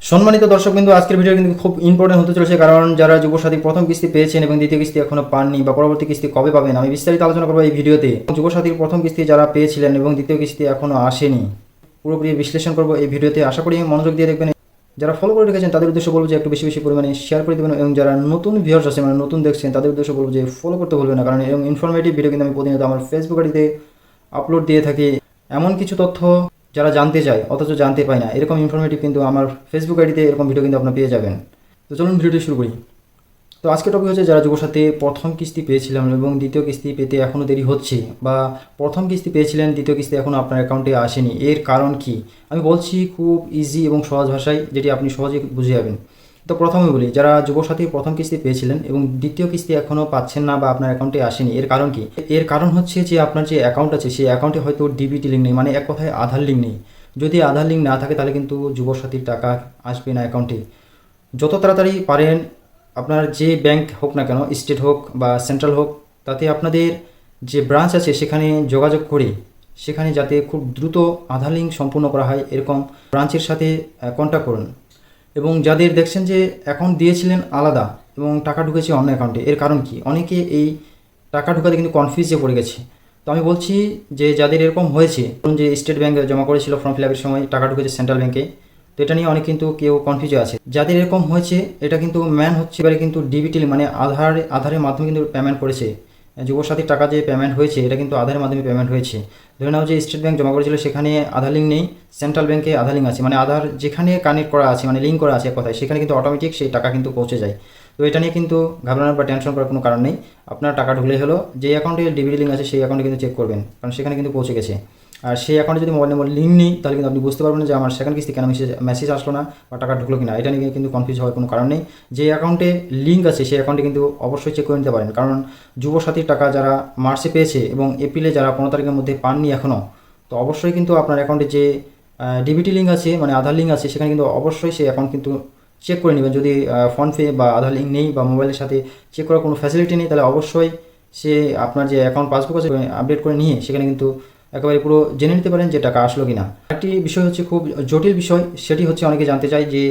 সম্মানিত দর্শকবৃন্দ, আজকের ভিডিও কিন্তু খুব ইম্পর্টেন্ট হতে চলেছে, কারণ যারা যুবসাথী প্রথম কিস্তি পেয়েছেন এবং দ্বিতীয় কিস্তি এখনো পাননি বা পরবর্তী কিস্তি কবে পাবেন আমি বিস্তারিত আলোচনা করবো এই ভিডিওতে। যুবসাথীর প্রথম কিস্তি যারা পেয়েছিলেন এবং দ্বিতীয় কিস্তি এখনো আসেনি, পুরোপুরি বিশ্লেষণ করবো এই ভিডিওতে। আশা করি মনোযোগ দিয়ে দেখবেন। যারা ফলো করে রেখেছেন তাদের উদ্দেশ্য বলবো যে একটু বেশি বেশি পরিমাণে শেয়ার করে দেবেন, এবং যারা নতুন ভিউয়ার্স আছে মানে নতুন দেখছেন তাদের উদ্দেশ্য বলবো যে ফলো করতে ভুলবেন না, কারণ এরকম ইনফরমেটিভ ভিডিও কিন্তু আমি প্রতিনিয়ত আমার ফেসবুক আইডিতে আপলোড দিয়ে থাকি। এমন কিছু তথ্য যারা জানতে চায় অথচ জানতে পায় না, এরকম ইনফরমেটিভ কিন্তু আমার ফেসবুক আইডিতে এরকম ভিডিও কিন্তু আপনারা পেয়ে যাবেন। তো চলুন ভিডিওটি শুরু করি। তো আজকে টপিক হচ্ছে যারা যুবসাথী প্রথম কিস্তি পেয়েছিলাম এবং দ্বিতীয় কিস্তি পেতে এখনও দেরি হচ্ছে, বা প্রথম কিস্তি পেয়েছিলেন দ্বিতীয় কিস্তি এখনও আপনার অ্যাকাউন্টে আসেনি, এর কারণ কি আমি বলছি খুব ইজি এবং সহজ ভাষায়, যেটি আপনি সহজেই বুঝে যাবেন। তো প্রথমে বলি, যারা যুবসাথী প্রথম কিস্তি পেয়েছিলেন এবং দ্বিতীয় কিস্তি এখনও পাচ্ছেন না বা আপনার অ্যাকাউন্টে আসেনি, এর কারণ কি? এর কারণ হচ্ছে যে আপনার যে অ্যাকাউন্ট আছে সেই অ্যাকাউন্টে হয়তো ডিবিটি লিঙ্ক নেই, মানে এক কথায় আধার লিঙ্ক নেই। যদি আধার লিঙ্ক না থাকে তাহলে কিন্তু যুবসাথীর টাকা আসবে না অ্যাকাউন্টে। যত তাড়াতাড়ি পারেন আপনার যে ব্যাংক হোক না কেন, স্টেট হোক বা সেন্ট্রাল হোক, তাতে আপনাদের যে ব্রাঞ্চ আছে সেখানে যোগাযোগ করে সেখানে যাতে খুব দ্রুত আধার লিঙ্ক সম্পূর্ণ করা হয় এরকম ব্রাঞ্চের সাথে কন্ট্যাক্ট করুন। এবং যাদের দেখছেন যে অ্যাকাউন্ট দিয়েছিলেন আলাদা এবং টাকা ঢুকেছে অন্য অ্যাকাউন্টে, এর কারণ কি? অনেকে এই টাকা ঢুকাতে কিন্তু কনফিউজে পড়ে গেছে। তো আমি বলছি যে যাদের এরকম হয়েছে, ধরুন যে স্টেট ব্যাংকে জমা করেছিল ফর্ম ফিল আপের সময় টাকা ঢুকেছে সেন্ট্রাল ব্যাংকে, তো এটা নিয়ে অনেক কিন্তু কেউ কনফিউজে আছে। যাদের এরকম হয়েছে এটা কিন্তু ম্যান হচ্ছে এবারে কিন্তু ডিবিটি মানে আধারের মাধ্যমে কিন্তু পেমেন্ট করেছে। যুবসাথীর টাকা যে পেমেন্ট হয়েছে এটা কিন্তু আধারের মাধ্যমে পেমেন্ট হয়েছে। ধরে নাও যে স্টেট ব্যাংক জমা করেছিল সেখানে আধার লিঙ্ক নেই, সেন্ট্রাল ব্যাংকে আধার লিঙ্ক আছে, মানে আধার যেখানে কানেক্ট করা আছে মানে লিঙ্ক করা আছে এক কথায়, সেখানে কিন্তু অটোমেটিক সেই টাকা কিন্তু পৌঁছে যায়। তো এটা নিয়ে কিন্তু ঘাবড়ানোর বা টেনশন করার কোনো কারণ নেই। আপনার টাকা ঢুকলেই হলো, যে অ্যাকাউন্টে ডিবিটি লিঙ্ক আছে সেই অ্যাকাউন্টে কিন্তু চেক করবেন, কারণ সেখানে কিন্তু পৌঁছে গেছে। আর সেই অ্যাকাউন্টে যদি মোবাইল নম্বর লিঙ্ক নেই তাহলে কিন্তু আপনি বুঝতে পারবেন যে আমার সেকেন্ড কিস্তি কেন মেসেজ আসলো না বা টাকা ঢুকলো কিনা, এটা নিয়ে কিন্তু কনফিউজ হওয়ার কোনো কারণ নেই। যে অ্যাকাউন্টে লিঙ্ক আছে সেই অ্যাকাউন্টে কিন্তু অবশ্যই চেক করে নিতে পারেন, কারণ যুবসাথীর টাকা যারা মার্চে পেয়েছে এবং এপ্রিলে যারা 15 তারিখের মধ্যে পাননি এখনও, তো অবশ্যই কিন্তু আপনার অ্যাকাউন্টে যে ডিবিটি লিঙ্ক আছে মানে আধার লিঙ্ক আছে সেখানে কিন্তু অবশ্যই সেই অ্যাকাউন্ট কিন্তু চেক করে নেবেন। যদি ফোনপে বা আধার লিঙ্ক নেই বা মোবাইলের সাথে চেক করার কোনো ফ্যাসিলিটি নেই, তাহলে অবশ্যই সে আপনার যে অ্যাকাউন্ট পাসবুক আছে আপডেট করে নিয়ে সেখানে কিন্তু একেবারে পুরো জেনে নিতে পারেন যে টাকা আসলো কিনা। একটি বিষয় হচ্ছে খুব জটিল বিষয়, সেটি হচ্ছে অনেকে জানতে চায় যে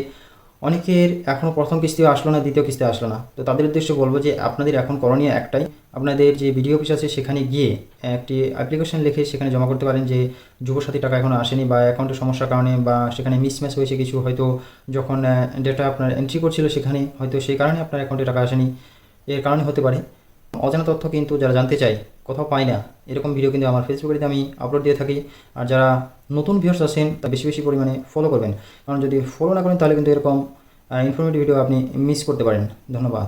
অনেকের এখনও প্রথম কিস্তিও আসলো না, দ্বিতীয় কিস্তি আসলো না। তো তাদের উদ্দেশ্যে বলবো যে আপনাদের এখন করণীয় একটাই, আপনাদের যে বিডিও অফিস আছে সেখানে গিয়ে একটি অ্যাপ্লিকেশন লিখে সেখানে জমা করতে পারেন যে যুবসাথী টাকা এখনও আসেনি বা অ্যাকাউন্টের সমস্যার কারণে বা সেখানে মিসম্যাচ হয়েছে কিছু, হয়তো যখন ডেটা আপনার এন্ট্রি করছিল সেখানে হয়তো সেই কারণে আপনার অ্যাকাউন্টে টাকা আসেনি, এর কারণে হতে পারে। অজানা তথ্য কিন্তু যারা জানতে চায় কোথাও পায় না, এরকম ভিডিও কিন্তু আমার ফেসবুকে আমি আপলোড দিয়ে থাকি। আর যারা নতুন ভিউয়ার্স আছেন তা বেশি বেশি পরিমাণে ফলো করবেন, কারণ যদি ফলো না করেন তাহলে কিন্তু এরকম ইনফরমেটিভ ভিডিও আপনি মিস করতে পারেন। ধন্যবাদ।